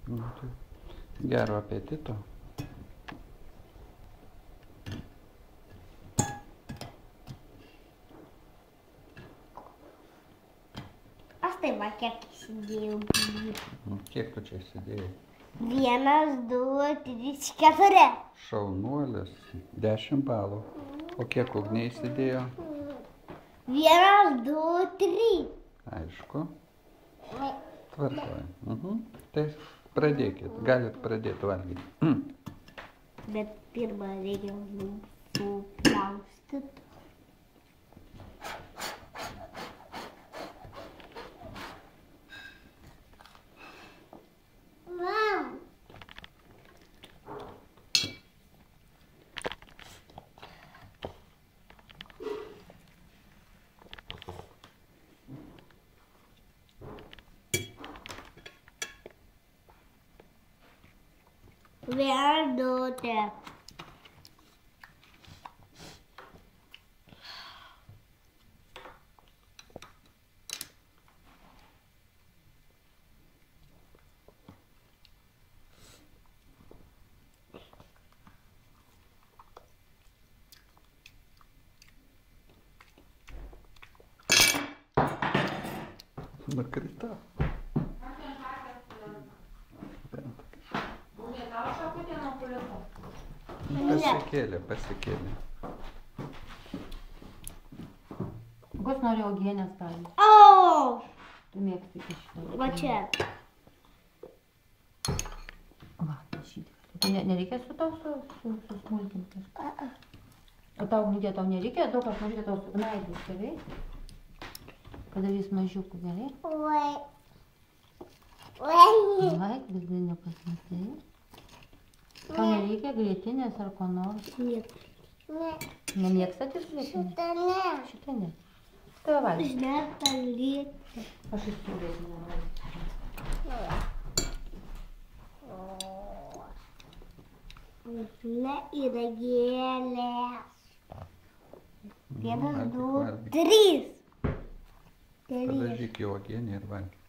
Nu, tai gero apetito. Aš tai va kiek įsidėjau. Kiek tu čia įsidėjai? 1, 2, 3, 4. Šaunuolis. 10 balų. O kiek ugniai įsidėjo? 1, 2, 3. Aišku. Tvarkoju. Tai pradėkit. Galit pradėti valgyti. Bet pirmą reikia supjaustyti. Verdote. Nukrito. Pasikėlė. Kokios nori uogienės gali? O! Tu mėgsti iki šitą. Va čia. Va, šitą. Tai nereikia su tau susmulkinti. O tau ugniutė tau nereikia, daug aš mažiukai tau sugnaidyt, gerai? Padarys mažiukų, gerai? Oi, vis dar nepasmatai. Tau nereikia grietinės ar ko nors? Ne. Nemėgstat iš grietinės? Šitą ne. Šitą ne. Tai valgyk. Aš dar paliksiu. Aš įsūdėsiu nevalgysiu. Ne yra gėlės. 1, 2, 3. Padažyk į uogienę ir valgyk.